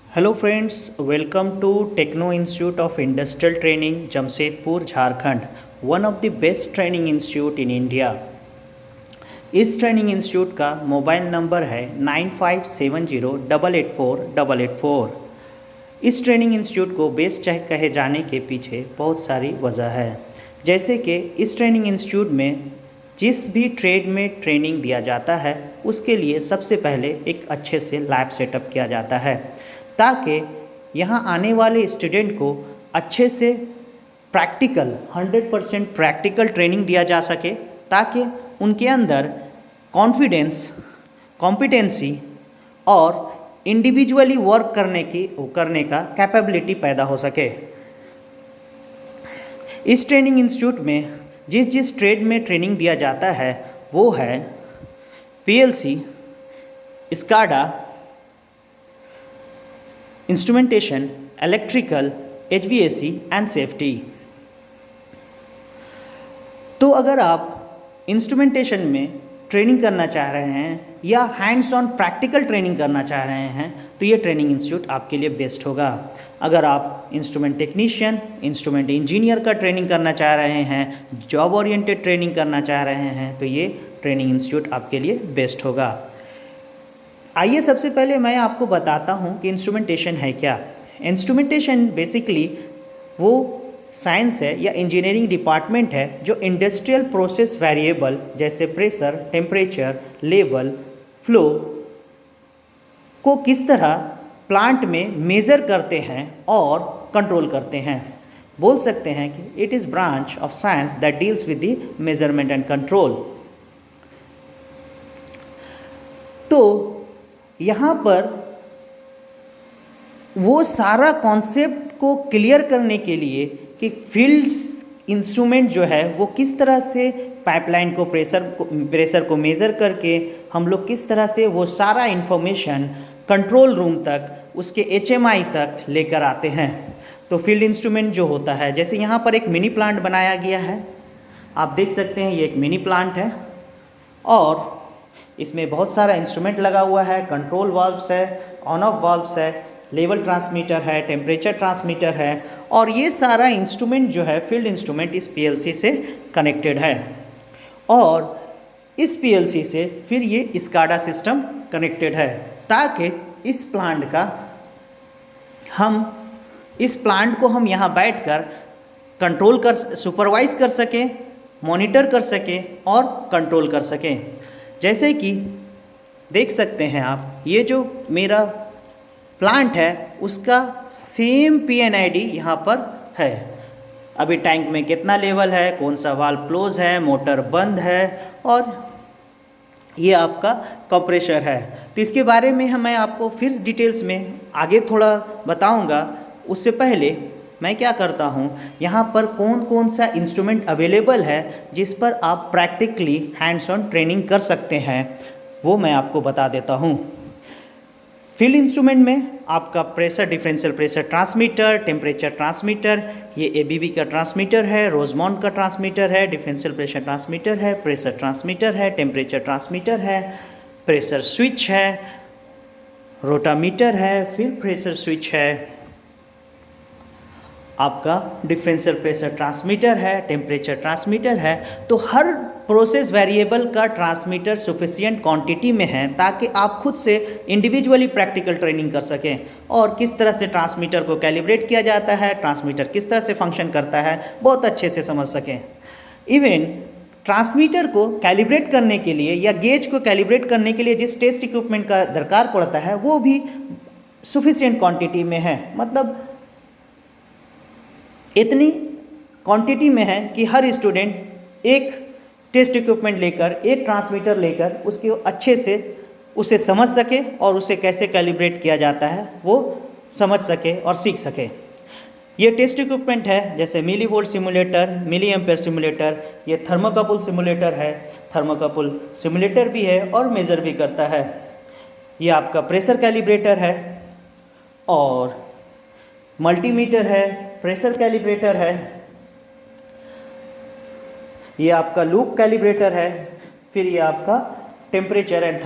Hello friends, welcome to techno institute of industrial training Jamshedpur Jharkhand, one of the best training institute in India. इस training institute का mobile number है 9570884884। इस training institute को best चाहे कहे जाने के पीछे बहुत सारी वजह है। जैसे कि इस ट्रेनिंग इंस्टीट्यूट में जिस भी ट्रेड में ट्रेनिंग दिया जाता है उसके लिए सबसे पहले एक अच्छे से लैब सेटअप किया जाता है ताकि यहाँ आने वाले स्टूडेंट को अच्छे से प्रैक्टिकल 100% प्रैक्टिकल ट्रेनिंग दिया जा सके, ताकि उनके अंदर कॉन्फिडेंस, कॉम्पिटेंसी और इंडिविजुअली वर्क करने का कैपेबिलिटी पैदा हो सके। इस ट्रेनिंग इंस्टीट्यूट में जिस ट्रेड में ट्रेनिंग दिया जाता है वो है PLC, SCADA, instrumentation, electrical, HVAC and safety. तो अगर आप इंस्ट्रूमेंटेशन में ट्रेनिंग करना चाह रहे हैं या हैंड्स ऑन प्रैक्टिकल ट्रेनिंग करना चाह रहे हैं तो ये ट्रेनिंग इंस्टीट्यूट आपके लिए बेस्ट होगा। अगर आप इंस्ट्रूमेंट टेक्नीशियन, इंस्ट्रूमेंट इंजीनियर का ट्रेनिंग करना चाह रहे हैं, जॉब ओरिएंटेड ट्रेनिंग करना चाह रहे हैं तो ये ट्रेनिंग इंस्टीट्यूट आपके लिए बेस्ट होगा। आइए सबसे पहले मैं आपको बताता हूँ कि इंस्ट्रूमेंटेशन है क्या। इंस्ट्रूमेंटेशन बेसिकली वो साइंस है या इंजीनियरिंग डिपार्टमेंट है जो इंडस्ट्रियल प्रोसेस वेरिएबल जैसे प्रेशर, टेम्परेचर, लेवल, फ्लो को किस तरह प्लांट में मेज़र करते हैं और कंट्रोल करते हैं। बोल सकते हैं कि it is branch of science that deals with the measurement and control. तो यहाँ पर वो सारा कॉन्सेप्ट को क्लियर करने के लिए कि फील्ड्स इंस्ट्रूमेंट जो है वो किस तरह से पाइपलाइन को प्रेशर को मेज़र करके हम लोग किस तरह से वो सारा इन्फॉर्मेशन कंट्रोल रूम तक, उसके एचएमआई तक लेकर आते हैं। तो फील्ड इंस्ट्रूमेंट जो होता है, जैसे यहाँ पर एक मिनी प्लांट बनाया गया है, आप देख सकते हैं ये एक मिनी प्लांट है और इसमें बहुत सारा इंस्ट्रूमेंट लगा हुआ है। कंट्रोल वाल्व्स है, ऑन ऑफ वाल्व्स है, लेवल ट्रांसमीटर है, टेम्परेचर ट्रांसमीटर है और ये सारा इंस्ट्रूमेंट जो है फील्ड इंस्ट्रूमेंट इस पीएलसी से कनेक्टेड है और इस पीएलसी से फिर ये स्काडा सिस्टम कनेक्टेड है ताकि इस प्लांट को हम यहाँ बैठकर कंट्रोल कर, सुपरवाइज कर सकें, मॉनिटर कर सकें और कंट्रोल कर सकें। जैसे कि देख सकते हैं आप, ये जो मेरा प्लांट है उसका सेम पीएनआईडी यहाँ पर है। अभी टैंक में कितना लेवल है, कौन सा वाल्व क्लोज है, मोटर बंद है और ये आपका कंप्रेसर है। तो इसके बारे में मैं आपको फिर डिटेल्स में आगे थोड़ा बताऊंगा। उससे पहले मैं क्या करता हूँ, यहाँ पर कौन कौन सा इंस्ट्रूमेंट अवेलेबल है जिस पर आप प्रैक्टिकली हैंड्स ऑन ट्रेनिंग कर सकते हैं वो मैं आपको बता देता हूँ। फील्ड इंस्ट्रूमेंट में आपका pressure, differential pressure transmitter, temperature transmitter, ये एबीबी का ट्रांसमीटर है, रोजमॉन्ड का ट्रांसमीटर है, डिफरेंशियल प्रेशर ट्रांसमीटर है, प्रेशर ट्रांसमीटर है, टेम्परेचर ट्रांसमीटर है, प्रेशर स्विच है, रोटामीटर है, फिर प्रेशर स्विच है, आपका डिफरेंशियल प्रेशर ट्रांसमीटर है, टेम्परेचर ट्रांसमीटर है। तो हर प्रोसेस वेरिएबल का ट्रांसमीटर सफिशिएंट क्वांटिटी में है ताकि आप खुद से इंडिविजुअली प्रैक्टिकल ट्रेनिंग कर सकें और किस तरह से ट्रांसमीटर को कैलिब्रेट किया जाता है, ट्रांसमीटर किस तरह से फंक्शन करता है बहुत अच्छे से समझ सकें। इवन ट्रांसमीटर को कैलिब्रेट करने के लिए या गेज को कैलिब्रेट करने के लिए जिस टेस्ट इक्विपमेंट का दरकार पड़ता है वो भी सफिशिएंट क्वांटिटी में है, मतलब इतनी क्वांटिटी में है कि हर स्टूडेंट एक टेस्ट इक्विपमेंट लेकर, एक ट्रांसमीटर लेकर उसके अच्छे से उसे समझ सके और उसे कैसे कैलिब्रेट किया जाता है वो समझ सके और सीख सके। ये टेस्ट इक्विपमेंट है जैसे millivolt simulator, milliampere simulator, ये थर्मोकपल सिमुलेटर है, थर्मोकपल सिमुलेटर भी है और मेज़र भी करता है। ये आपका प्रेशर कैलिब्रेटर है और मल्टीमीटर है, प्रेशर कैलिब्रेटर है, ये आपका लूप कैलिब्रेटर है, फिर ये आपका टेम्परेचर एंड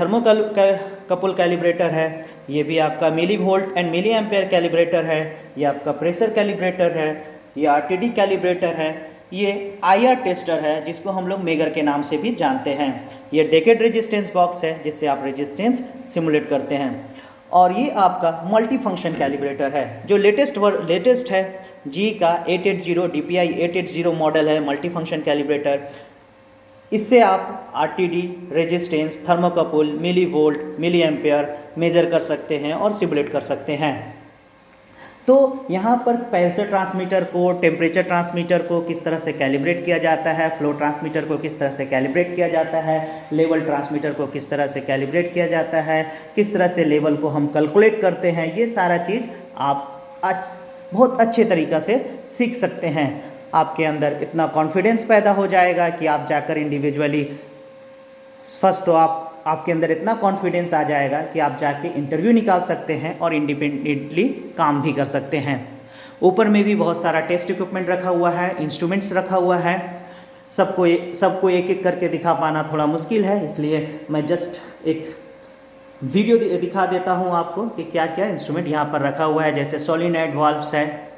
कपल कैलिब्रेटर है, ये भी आपका millivolt and milliampere calibrator है, ये आपका प्रेशर कैलिब्रेटर है, ये आरटीडी कैलिब्रेटर है, ये आईआर टेस्टर है जिसको हम लोग मेगर के नाम से भी जानते हैं, ये डेकेड रेजिस्टेंस बॉक्स है जिससे आप रेजिस्टेंस सिमुलेट करते हैं, और ये आपका मल्टी फंक्शन कैलिब्रेटर है जो लेटेस्ट है जी का 880 DPI 880 मॉडल है मल्टी फंक्शन कैलिब्रेटर। इससे आप RTD, resistance, thermocouple, millivolt, milliampere measure कर सकते हैं और सिमुलेट कर सकते हैं। तो यहाँ पर प्रेशर ट्रांसमीटर को, टेम्परेचर ट्रांसमीटर को किस तरह से कैलिब्रेट किया जाता है, फ्लो ट्रांसमीटर को किस तरह से कैलिब्रेट किया जाता है, लेवल ट्रांसमीटर को किस तरह से कैलिब्रेट किया जाता है, किस तरह से लेवल को हम कैलकुलेट करते हैं, ये सारा चीज़ आप आज बहुत अच्छे तरीक़ा से सीख सकते हैं। आपके अंदर इतना कॉन्फिडेंस पैदा हो जाएगा कि आप जाकर इंडिविजुअली फर्स्ट तो आपके अंदर इतना कॉन्फिडेंस आ जाएगा कि आप जाके इंटरव्यू निकाल सकते हैं और इंडिपेंडेंटली काम भी कर सकते हैं। ऊपर में भी बहुत सारा टेस्ट इक्विपमेंट रखा हुआ है, इंस्ट्रूमेंट्स रखा हुआ है। सबको एक एक करके दिखा पाना थोड़ा मुश्किल है, इसलिए मैं जस्ट एक वीडियो दिखा देता हूं आपको कि क्या क्या इंस्ट्रूमेंट यहाँ पर रखा हुआ है। जैसे सोलिनॉइड वाल्व्स है,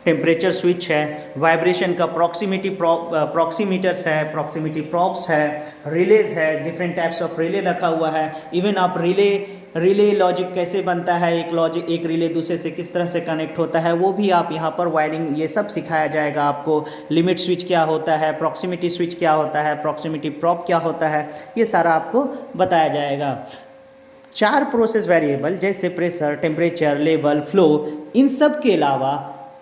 टेम्परेचर स्विच है, वाइब्रेशन का प्रॉक्सीमीटर्स है, प्रॉक्सिमिटी प्रॉब्स है, रिलेज है, डिफरेंट टाइप्स ऑफ रिले रखा हुआ है। इवन आप रिले लॉजिक कैसे बनता है, एक रिले दूसरे से किस तरह से कनेक्ट होता है वो भी आप यहाँ पर वायरिंग ये सब सिखाया जाएगा आपको। लिमिट स्विच क्या होता है, प्रॉक्सिमिटी स्विच क्या होता है, प्रॉक्सिमिटी प्रॉब क्या होता है, ये सारा आपको बताया जाएगा। 4 प्रोसेस वेरिएबल जैसे प्रेशर, टेम्परेचर, लेवल, फ्लो, इन सब के अलावा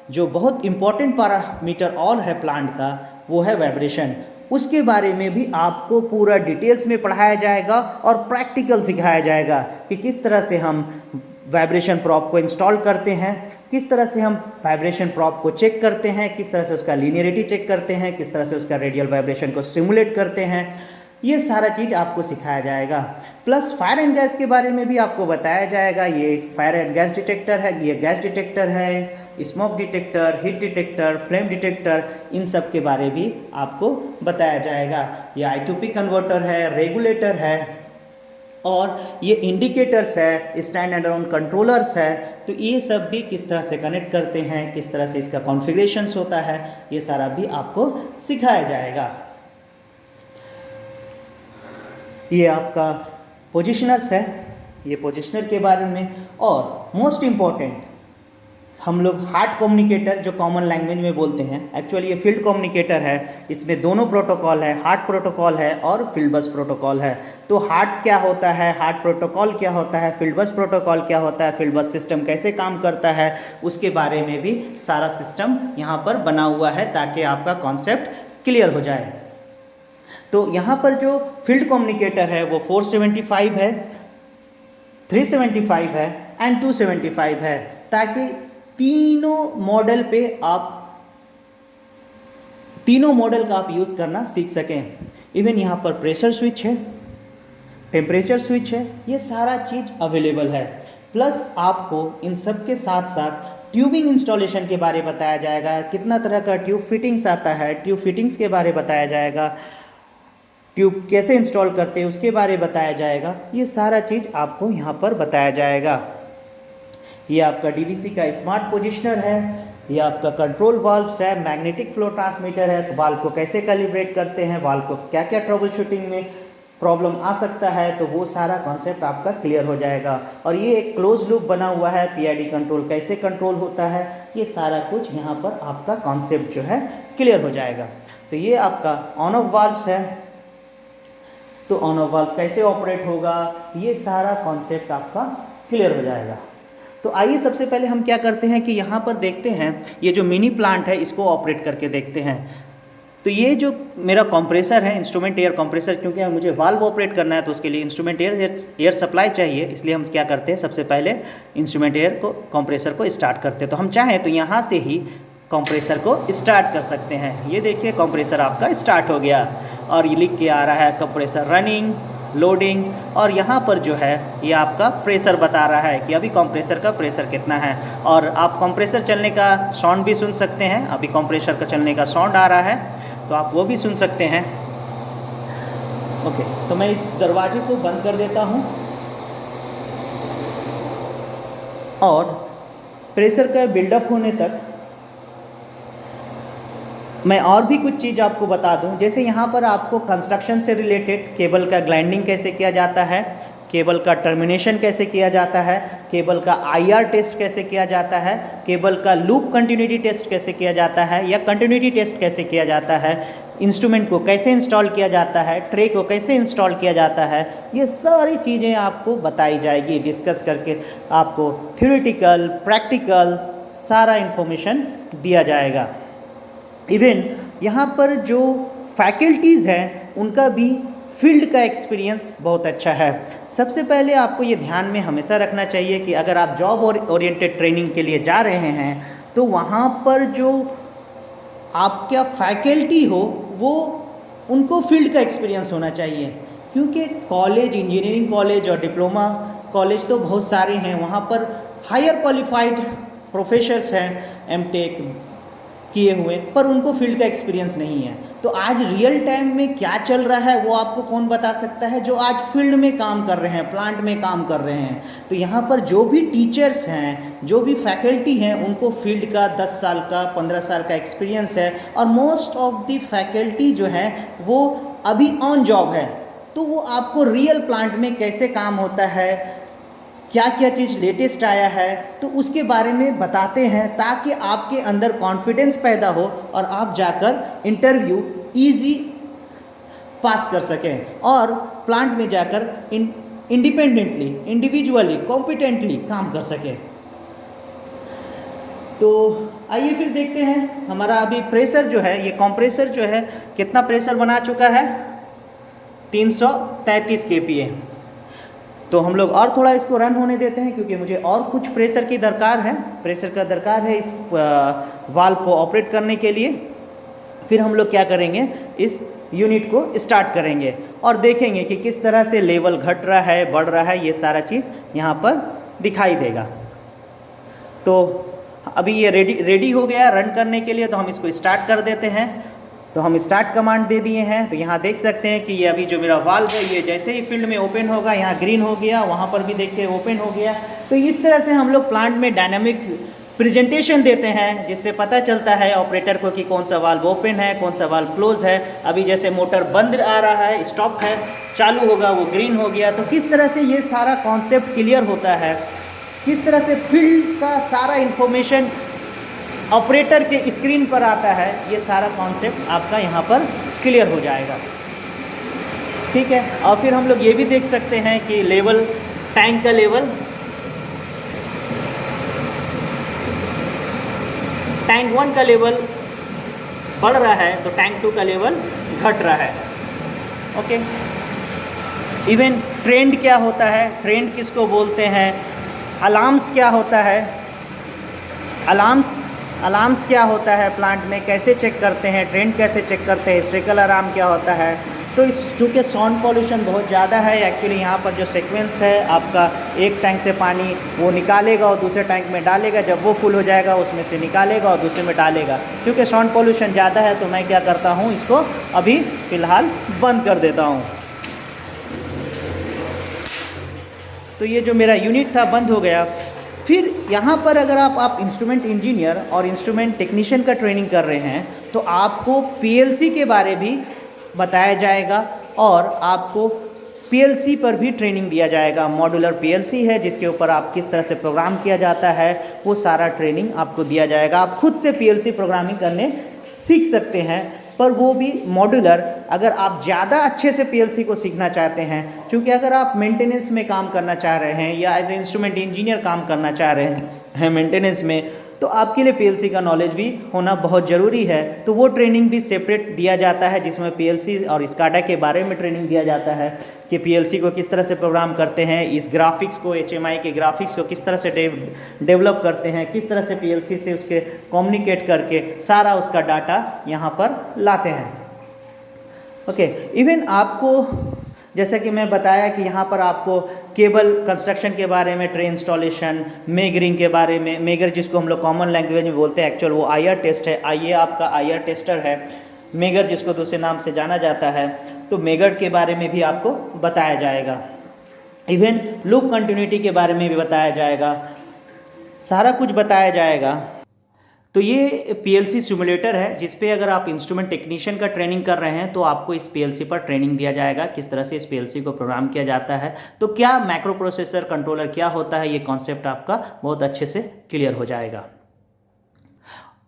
जो बहुत इंपॉर्टेंट पैरामीटर और है प्लांट का वो है वाइब्रेशन। उसके बारे में भी आपको पूरा डिटेल्स में पढ़ाया जाएगा और प्रैक्टिकल सिखाया जाएगा कि किस तरह से हम वाइब्रेशन प्रॉब को इंस्टॉल करते हैं, किस तरह से हम वाइब्रेशन प्रॉब को चेक करते हैं, किस तरह से उसका लीनियरिटी चेक करते हैं, किस तरह से उसका रेडियल वाइब्रेशन को सिमुलेट करते हैं। ये सारा चीज़ आपको सिखाया जाएगा। प्लस फायर एंड गैस के बारे में भी आपको बताया जाएगा। ये फायर एंड गैस डिटेक्टर है, ये गैस डिटेक्टर है, smoke detector, heat detector, flame detector, इन सब के बारे भी आपको बताया जाएगा। ये I2P कन्वर्टर है, रेगुलेटर है, और ये इंडिकेटर्स है, स्टैंड अलोन कंट्रोलर्स है। तो ये सब भी किस तरह से कनेक्ट करते हैं, किस तरह से इसका कॉन्फ़िगरेशंस होता है, ये सारा भी आपको सिखाया जाएगा। ये आपका पोजिशनर्स है, ये पोजिशनर के बारे में। और मोस्ट इम्पॉर्टेंट हम लोग हार्ट कम्युनिकेटर जो कॉमन लैंग्वेज में बोलते हैं, एक्चुअली ये फील्ड कम्युनिकेटर है। इसमें दोनों प्रोटोकॉल है, हार्ट प्रोटोकॉल है और फील्ड बस प्रोटोकॉल है। तो हार्ट क्या होता है, हार्ट प्रोटोकॉल क्या होता है, फील्ड बस प्रोटोकॉल क्या होता है, फील्ड बस सिस्टम कैसे काम करता है, उसके बारे में भी सारा सिस्टम यहाँ पर बना हुआ है ताकि आपका कॉन्सेप्ट क्लियर हो जाए। तो यहाँ पर जो फील्ड कम्युनिकेटर है वो 475 है, 375 है एंड 275 है, ताकि तीनों मॉडल का आप यूज़ करना सीख सकें। इवन यहाँ पर प्रेशर स्विच है, टेम्परेचर स्विच है, ये सारा चीज़ अवेलेबल है। प्लस आपको इन सब के साथ साथ ट्यूबिंग इंस्टॉलेशन के बारे में बताया जाएगा, कितना तरह का ट्यूब फिटिंग्स आता है, ट्यूब फिटिंग्स के बारे में बताया जाएगा, ट्यूब कैसे इंस्टॉल करते हैं उसके बारे में बताया जाएगा। ये सारा चीज़ आपको यहाँ पर बताया जाएगा। ये आपका डीवीसी का स्मार्ट पोजिशनर है, ये आपका कंट्रोल वाल्व्स है, मैग्नेटिक फ्लो ट्रांसमीटर है, वाल्व को कैसे कैलिब्रेट करते हैं, वाल्व को क्या क्या ट्रबल शूटिंग में प्रॉब्लम आ सकता है, तो वो सारा कॉन्सेप्ट आपका क्लियर हो जाएगा। और ये एक क्लोज लूप बना हुआ है, पीआईडी कंट्रोल कैसे कंट्रोल होता है, ये सारा कुछ यहाँ पर आपका कॉन्सेप्ट जो है क्लियर हो जाएगा। तो ये आपका ऑन ऑफ वाल्व्स है, तो ऑन ऑफ वाल्व कैसे ऑपरेट होगा, ये सारा कॉन्सेप्ट आपका क्लियर हो जाएगा। तो आइए सबसे पहले हम क्या करते हैं कि यहाँ पर देखते हैं ये जो मिनी प्लांट है इसको ऑपरेट करके देखते हैं। तो ये जो मेरा कंप्रेसर है, इंस्ट्रूमेंट एयर कंप्रेसर, क्योंकि मुझे वाल्व ऑपरेट करना है तो उसके लिए इंस्ट्रूमेंट एयर सप्लाई चाहिए, इसलिए हम क्या करते हैं सबसे पहले इंस्ट्रूमेंट एयर को कंप्रेसर को स्टार्ट करते हैं। तो हम चाहें तो यहाँ से ही कंप्रेसर को स्टार्ट कर सकते हैं। ये देखिए कंप्रेसर आपका स्टार्ट हो गया और ये लिख के आ रहा है कंप्रेसर रनिंग, लोडिंग, और यहाँ पर जो है ये आपका प्रेशर बता रहा है कि अभी कंप्रेसर का प्रेशर कितना है। और आप कंप्रेसर चलने का साउंड भी सुन सकते हैं, अभी कंप्रेसर का चलने का साउंड आ रहा है तो आप वो भी सुन सकते हैं। ओके। तो मैं इस दरवाजे को बंद कर देता हूँ और प्रेशर का बिल्डअप होने तक मैं और भी कुछ चीज़ आपको बता दूं। जैसे यहाँ पर आपको कंस्ट्रक्शन से रिलेटेड केबल का ग्राइंडिंग कैसे किया जाता है, केबल का टर्मिनेशन कैसे किया जाता है, केबल का आईआर टेस्ट कैसे किया जाता है, केबल का लूप कंटिन्यूटी टेस्ट कैसे किया जाता है या कंटिन्यूटी टेस्ट कैसे किया जाता है, इंस्ट्रूमेंट को कैसे इंस्टॉल किया जाता है, ट्रे को कैसे इंस्टॉल किया जाता है, ये सारी चीज़ें आपको बताई जाएगी। डिस्कस करके आपको थ्योरेटिकल प्रैक्टिकल सारा इन्फॉर्मेशन दिया जाएगा। इवन यहाँ पर जो फैकल्टीज़ हैं उनका भी फील्ड का एक्सपीरियंस बहुत अच्छा है। सबसे पहले आपको ये ध्यान में हमेशा रखना चाहिए कि अगर आप जॉब ओरिएंटेड ट्रेनिंग के लिए जा रहे हैं तो वहाँ पर जो आपका फैकल्टी हो वो उनको फील्ड का एक्सपीरियंस होना चाहिए, क्योंकि कॉलेज, इंजीनियरिंग कॉलेज और डिप्लोमा कॉलेज तो बहुत सारे हैं, वहाँ पर हायर क्वालिफाइड प्रोफेसर्स हैं एमटेक किए हुए, पर उनको फील्ड का एक्सपीरियंस नहीं है। तो आज रियल टाइम में क्या चल रहा है वो आपको कौन बता सकता है? जो आज फील्ड में काम कर रहे हैं, प्लांट में काम कर रहे हैं। तो यहाँ पर जो भी टीचर्स हैं, जो भी फैकल्टी हैं, उनको फील्ड का 10 साल का 15 साल का एक्सपीरियंस है और मोस्ट ऑफ द फैकल्टी जो है वो अभी ऑन जॉब है। तो वो आपको रियल प्लांट में कैसे काम होता है, क्या क्या चीज़ लेटेस्ट आया है, तो उसके बारे में बताते हैं ताकि आपके अंदर कॉन्फिडेंस पैदा हो और आप जाकर इंटरव्यू इजी पास कर सकें और प्लांट में जाकर इंडिपेंडेंटली, इंडिविजुअली, कॉम्पिटेंटली काम कर सकें। तो आइए फिर देखते हैं हमारा अभी प्रेशर जो है, ये कंप्रेसर जो है कितना प्रेशर बना चुका है, 333 kPa। तो हम लोग और थोड़ा इसको रन होने देते हैं क्योंकि मुझे और कुछ प्रेशर की दरकार है, प्रेशर का दरकार है इस वाल्व को ऑपरेट करने के लिए। फिर हम लोग क्या करेंगे, इस यूनिट को स्टार्ट करेंगे और देखेंगे कि किस तरह से लेवल घट रहा है, बढ़ रहा है, ये सारा चीज़ यहाँ पर दिखाई देगा। तो अभी ये रेडी हो गया रन करने के लिए, तो हम इसको स्टार्ट कर देते हैं। तो हम स्टार्ट कमांड दे दिए हैं। तो यहाँ देख सकते हैं कि ये अभी जो मेरा वाल्व है ये जैसे ही फील्ड में ओपन होगा, यहाँ ग्रीन हो गया, वहाँ पर भी देखिए ओपन हो गया। तो इस तरह से हम लोग प्लांट में डायनामिक प्रेजेंटेशन देते हैं जिससे पता चलता है ऑपरेटर को कि कौन सा वाल्व ओपन है, कौन सा वाल्व क्लोज है। अभी जैसे मोटर बंद आ रहा है, स्टॉप है, चालू होगा वो ग्रीन हो गया। तो किस तरह से ये सारा कॉन्सेप्ट क्लियर होता है, किस तरह से फील्ड का सारा इन्फॉर्मेशन ऑपरेटर के स्क्रीन पर आता है, ये सारा कॉन्सेप्ट आपका यहाँ पर क्लियर हो जाएगा। ठीक है। और फिर हम लोग ये भी देख सकते हैं कि लेवल, टैंक का लेवल, टैंक 1 का लेवल बढ़ रहा है तो टैंक 2 का लेवल घट रहा है। ओके। इवन ट्रेंड क्या होता है, ट्रेंड किसको बोलते हैं, अलार्म्स क्या होता है, अलार्म्स क्या होता है, प्लांट में कैसे चेक करते हैं, ट्रेंड कैसे चेक करते हैं, हिस्ट्रिकल अलार्म क्या होता है। तो इस चूँकि साउंड पॉल्यूशन बहुत ज़्यादा है, एक्चुअली यहाँ पर जो सीक्वेंस है आपका, एक टैंक से पानी वो निकालेगा और दूसरे टैंक में डालेगा, जब वो फुल हो जाएगा उसमें से निकालेगा और दूसरे में डालेगा। क्योंकि साउंड पॉल्यूशन ज़्यादा है तो मैं क्या करता हूँ, इसको अभी फ़िलहाल बंद कर देता हूँ। तो ये जो मेरा यूनिट था बंद हो गया। फिर यहाँ पर अगर आप इंस्ट्रूमेंट इंजीनियर और इंस्ट्रूमेंट टेक्नीशियन का ट्रेनिंग कर रहे हैं तो आपको पीएलसी के बारे भी बताया जाएगा और आपको पीएलसी पर भी ट्रेनिंग दिया जाएगा। मॉड्यूलर पीएलसी है जिसके ऊपर आप किस तरह से प्रोग्राम किया जाता है वो सारा ट्रेनिंग आपको दिया जाएगा। आप खुद से पीएलसी प्रोग्रामिंग करने सीख सकते हैं, पर वो भी मॉड्यूलर। अगर आप ज़्यादा अच्छे से पीएलसी को सीखना चाहते हैं, क्योंकि अगर आप मेंटेनेंस में काम करना चाह रहे हैं या एज ए इंस्ट्रूमेंट इंजीनियर काम करना चाह रहे हैं मेंटेनेंस में, तो आपके लिए पीएलसी का नॉलेज भी होना बहुत ज़रूरी है। तो वो ट्रेनिंग भी सेपरेट दिया जाता है जिसमें पीएलसी और स्काडा के बारे में ट्रेनिंग दिया जाता है कि पीएलसी को किस तरह से प्रोग्राम करते हैं, इस ग्राफिक्स को, एचएमआई के ग्राफिक्स को किस तरह से डेवलप करते हैं, किस तरह से पीएलसी से उसके कम्युनिकेट करके सारा उसका डाटा यहाँ पर लाते हैं। ओके। इवन आपको जैसा कि मैं बताया कि यहाँ पर आपको केबल कंस्ट्रक्शन के बारे में, ट्रे इंस्टॉलेशन, मेगरिंग के बारे में, मेगर जिसको हम लोग कॉमन लैंग्वेज में बोलते हैं, एक्चुअल वो आईआर टेस्ट है, आईए आपका आईआर टेस्टर है, मेगर जिसको दूसरे नाम से जाना जाता है। तो मेथड के बारे में भी आपको बताया जाएगा, इवन लूप कंटिन्यूटी के बारे में भी बताया जाएगा, सारा कुछ बताया जाएगा। तो ये पीएलसी सिमुलेटर है जिस पे अगर आप इंस्ट्रूमेंट टेक्नीशियन का ट्रेनिंग कर रहे हैं तो आपको इस पीएलसी पर ट्रेनिंग दिया जाएगा, किस तरह से इस पीएलसी को प्रोग्राम किया जाता है, तो क्या मैक्रो प्रोसेसर कंट्रोलर क्या होता है, ये कॉन्सेप्ट आपका बहुत अच्छे से क्लियर हो जाएगा।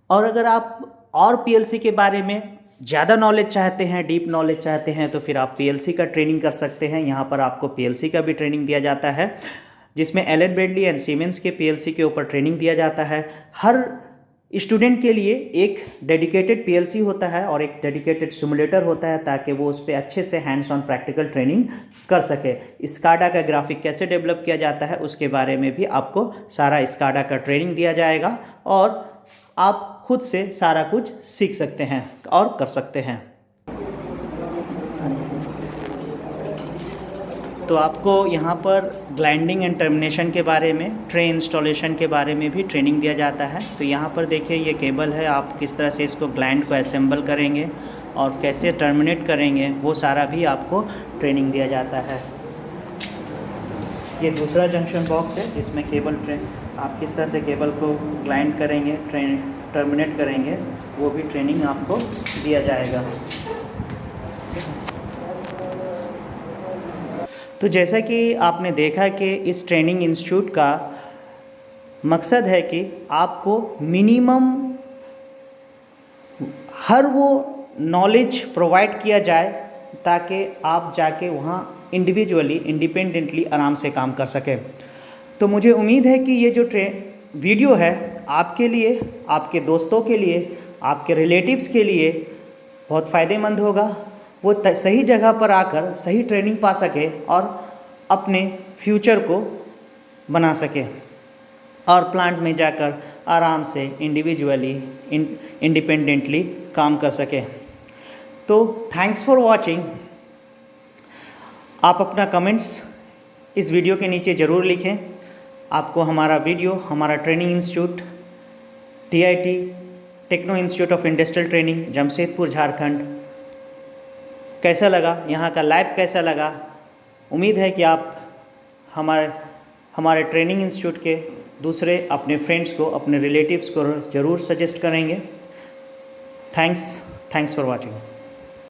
और अगर आप और पीएलसी के बारे में ज़्यादा नॉलेज चाहते हैं, डीप नॉलेज चाहते हैं, तो फिर आप पीएलसी का ट्रेनिंग कर सकते हैं। यहाँ पर आपको पीएलसी का भी ट्रेनिंग दिया जाता है, जिसमें एलन ब्रेडली एंड सीमेंस के पीएलसी के ऊपर ट्रेनिंग दिया जाता है। हर स्टूडेंट के लिए एक डेडिकेटेड पीएलसी होता है और एक डेडिकेटेड सिमुलेटर होता है, ताकि वो उस पर अच्छे से हैंड्स ऑन प्रैक्टिकल ट्रेनिंग कर सके। स्काडा का ग्राफिक कैसे डेवलप किया जाता है उसके बारे में भी आपको सारा स्काडा का ट्रेनिंग दिया जाएगा और आप खुद से सारा कुछ सीख सकते हैं और कर सकते हैं। तो आपको यहाँ पर ग्लाइंडिंग एंड टर्मिनेशन के बारे में, ट्रे इंस्टॉलेशन के बारे में भी ट्रेनिंग दिया जाता है। तो यहाँ पर देखिए ये केबल है, आप किस तरह से इसको ग्लाइंड को असेंबल करेंगे और कैसे टर्मिनेट करेंगे, वो सारा भी आपको ट्रेनिंग दिया जाता है। ये दूसरा जंक्शन बॉक्स है जिसमें केबल आप किस तरह से केबल को ग्लाइंड करेंगे, टर्मिनेट करेंगे, वो भी ट्रेनिंग आपको दिया जाएगा। तो जैसा कि आपने देखा कि इस ट्रेनिंग इंस्टीट्यूट का मकसद है कि आपको मिनिमम हर वो नॉलेज प्रोवाइड किया जाए ताकि आप जाके वहाँ इंडिविजुअली, इंडिपेंडेंटली आराम से काम कर सकें। तो मुझे उम्मीद है कि ये जो वीडियो है आपके लिए, आपके दोस्तों के लिए, आपके रिलेटिव्स के लिए बहुत फ़ायदेमंद होगा। वो सही जगह पर आकर सही ट्रेनिंग पा सके और अपने फ्यूचर को बना सके और प्लांट में जाकर आराम से इंडिविजुअली, इंडिपेंडेंटली काम कर सके। तो थैंक्स फॉर वॉचिंग। आप अपना कमेंट्स इस वीडियो के नीचे ज़रूर लिखें। आपको हमारा वीडियो, हमारा training institute TIT techno institute of industrial training Jamshedpur Jharkhand कैसा लगा, यहाँ का लाइव कैसा लगा। उम्मीद है कि आप हमारे ट्रेनिंग इंस्टीट्यूट के दूसरे अपने फ्रेंड्स को, अपने रिलेटिव्स को ज़रूर सजेस्ट करेंगे। Thanks for watching.